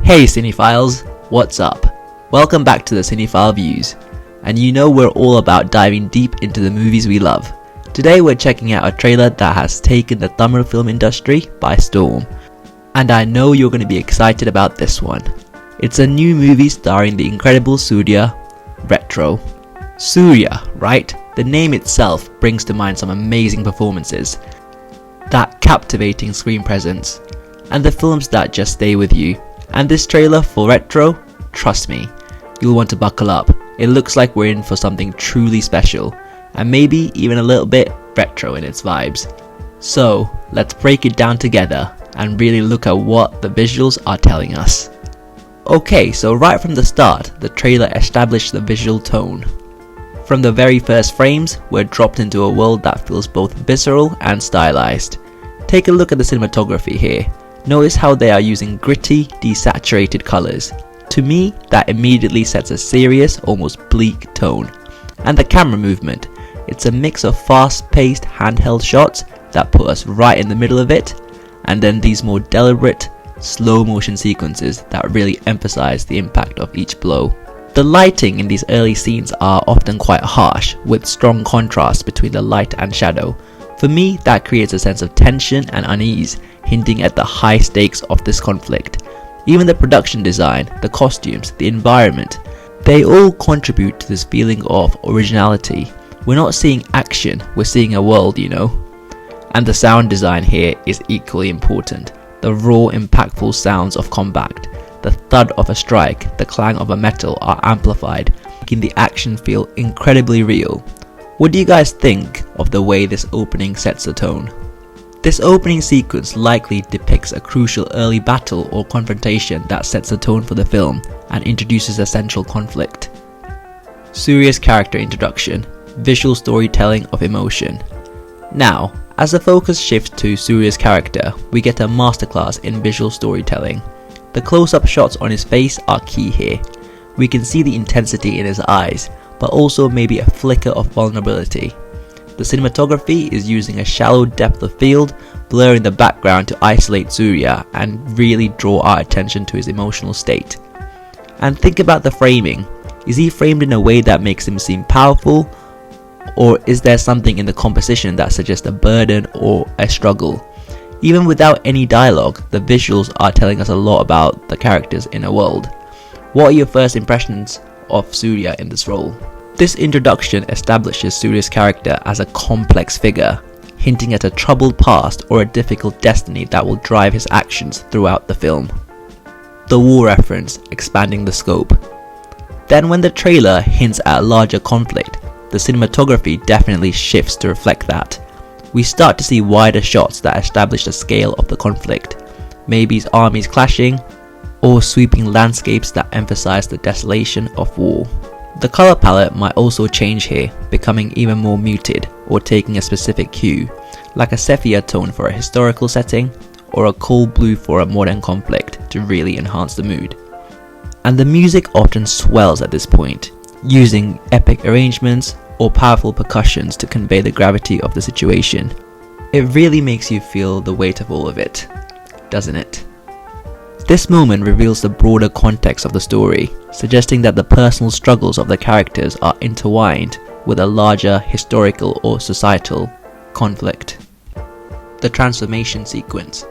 Hey cinephiles, what's up? Welcome back to the Cinephile Views. And you know we're all about diving deep into the movies we love. Today we're checking out a trailer that has taken the Tamil film industry by storm. And I know you're going to be excited about this one. It's a new movie starring the incredible Suriya, Retro. Suriya, right? The name itself brings to mind some amazing performances, that captivating screen presence, and the films that just stay with you. And this trailer for Retro, trust me, you'll want to buckle up. It looks like we're in for something truly special, and maybe even a little bit retro in its vibes. So let's break it down together and really look at what the visuals are telling us. Okay, so right from the start, the trailer established the visual tone. From the very first frames, we're dropped into a world that feels both visceral and stylized. Take a look at the cinematography here. Notice how they are using gritty, desaturated colours. To me, that immediately sets a serious, almost bleak tone. And the camera movement, it's a mix of fast-paced handheld shots that put us right in the middle of it, and then these more deliberate, slow-motion sequences that really emphasize the impact of each blow. The lighting in these early scenes are often quite harsh, with strong contrast between the light and shadow. For me, that creates a sense of tension and unease, hinting at the high stakes of this conflict. Even the production design, the costumes, the environment, they all contribute to this feeling of originality. We're not seeing action, we're seeing a world, you know. And the sound design here is equally important. The raw, impactful sounds of combat, the thud of a strike, the clang of a metal are amplified, making the action feel incredibly real. What do you guys think of the way this opening sets the tone? This opening sequence likely depicts a crucial early battle or confrontation that sets the tone for the film and introduces a central conflict. Suriya's character introduction, visual storytelling of emotion. Now, as the focus shifts to Suriya's character, we get a masterclass in visual storytelling. The close-up shots on his face are key here. We can see the intensity in his eyes, but also maybe a flicker of vulnerability. The cinematography is using a shallow depth of field, blurring the background to isolate Suriya and really draw our attention to his emotional state. And think about the framing. Is he framed in a way that makes him seem powerful? Or is there something in the composition that suggests a burden or a struggle? Even without any dialogue, the visuals are telling us a lot about the character's inner world. What are your first impressions of Suriya in this role? This introduction establishes Suriya's character as a complex figure, hinting at a troubled past or a difficult destiny that will drive his actions throughout the film. The war reference, expanding the scope. Then when the trailer hints at a larger conflict, the cinematography definitely shifts to reflect that. We start to see wider shots that establish the scale of the conflict, maybe armies clashing, or sweeping landscapes that emphasize the desolation of war. The color palette might also change here, becoming even more muted or taking a specific hue, like a sepia tone for a historical setting or a cold blue for a modern conflict to really enhance the mood. And the music often swells at this point, using epic arrangements or powerful percussions to convey the gravity of the situation. It really makes you feel the weight of all of it, doesn't it? This moment reveals the broader context of the story, suggesting that the personal struggles of the characters are intertwined with a larger historical or societal conflict. The transformation sequence.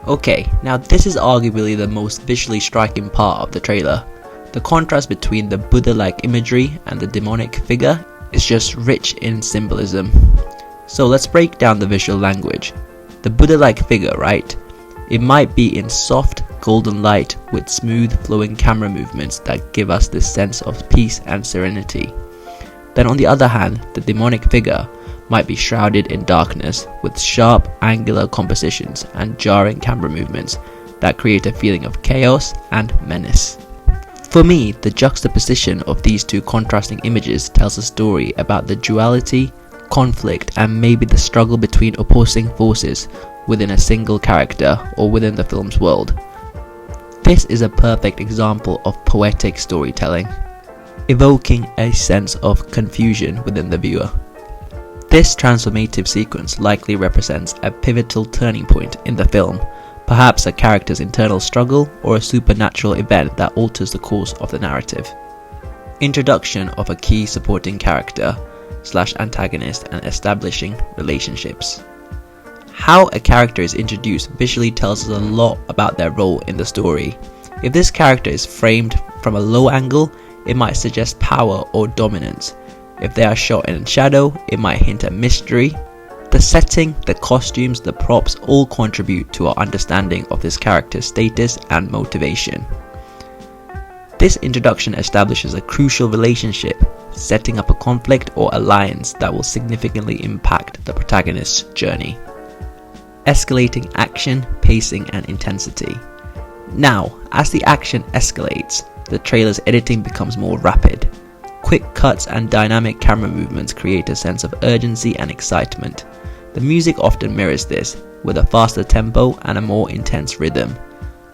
Okay, now this is arguably the most visually striking part of the trailer. The contrast between the Buddha-like imagery and the demonic figure is just rich in symbolism. So let's break down the visual language. The Buddha-like figure, right? It might be in soft, golden light with smooth flowing camera movements that give us this sense of peace and serenity. Then on the other hand, the demonic figure might be shrouded in darkness with sharp angular compositions and jarring camera movements that create a feeling of chaos and menace. For me, the juxtaposition of these two contrasting images tells a story about the duality, conflict, and maybe the struggle between opposing forces within a single character or within the film's world. This is a perfect example of poetic storytelling, evoking a sense of confusion within the viewer. This transformative sequence likely represents a pivotal turning point in the film, perhaps a character's internal struggle or a supernatural event that alters the course of the narrative. Introduction of a key supporting character / antagonist and establishing relationships. How a character is introduced visually tells us a lot about their role in the story. If this character is framed from a low angle, it might suggest power or dominance. If they are shot in shadow, it might hint at mystery. The setting, the costumes, the props all contribute to our understanding of this character's status and motivation. This introduction establishes a crucial relationship, setting up a conflict or alliance that will significantly impact the protagonist's journey. Escalating action, pacing and intensity. Now, as the action escalates, the trailer's editing becomes more rapid. Quick cuts and dynamic camera movements create a sense of urgency and excitement. The music often mirrors this, with a faster tempo and a more intense rhythm.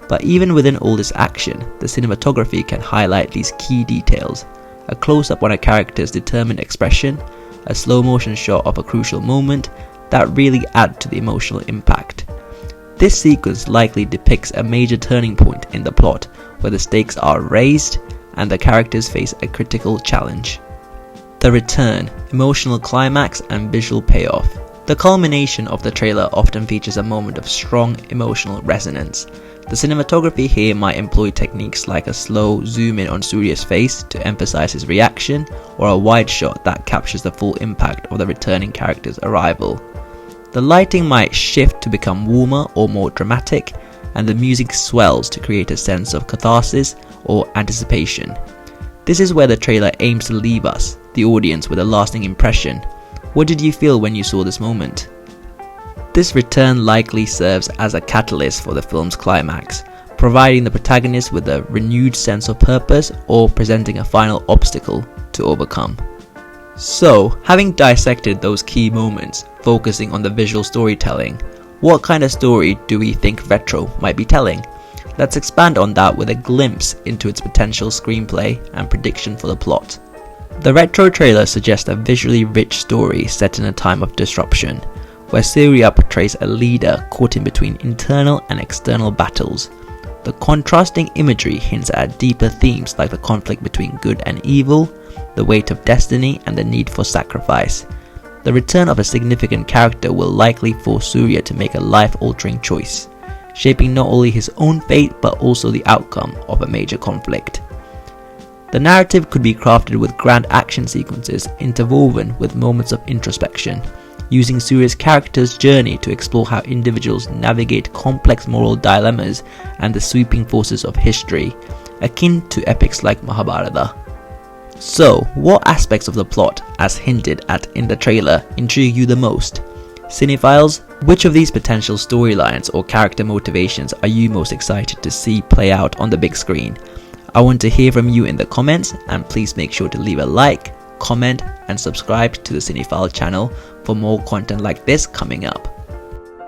But even within all this action, the cinematography can highlight these key details. A close-up on a character's determined expression, a slow motion shot of a crucial moment that really add to the emotional impact. This sequence likely depicts a major turning point in the plot, where the stakes are raised and the characters face a critical challenge. The return, emotional climax and visual payoff. The culmination of the trailer often features a moment of strong emotional resonance. The cinematography here might employ techniques like a slow zoom in on Suriya's face to emphasize his reaction, or a wide shot that captures the full impact of the returning character's arrival. The lighting might shift to become warmer or more dramatic, and the music swells to create a sense of catharsis or anticipation. This is where the trailer aims to leave us, the audience, with a lasting impression. What did you feel when you saw this moment? This return likely serves as a catalyst for the film's climax, providing the protagonist with a renewed sense of purpose or presenting a final obstacle to overcome. So, having dissected those key moments, focusing on the visual storytelling, what kind of story do we think Retro might be telling? Let's expand on that with a glimpse into its potential screenplay and prediction for the plot. The Retro trailer suggests a visually rich story set in a time of disruption, where Suriya portrays a leader caught in between internal and external battles. The contrasting imagery hints at deeper themes like the conflict between good and evil, the weight of destiny and the need for sacrifice. The return of a significant character will likely force Suriya to make a life-altering choice, shaping not only his own fate but also the outcome of a major conflict. The narrative could be crafted with grand action sequences interwoven with moments of introspection, using Suriya's character's journey to explore how individuals navigate complex moral dilemmas and the sweeping forces of history, akin to epics like Mahabharata. So, what aspects of the plot, as hinted at in the trailer, intrigue you the most? Cinephiles, which of these potential storylines or character motivations are you most excited to see play out on the big screen? I want to hear from you in the comments, and please make sure to leave a like, comment and subscribe to the Cinephile channel for more content like this coming up.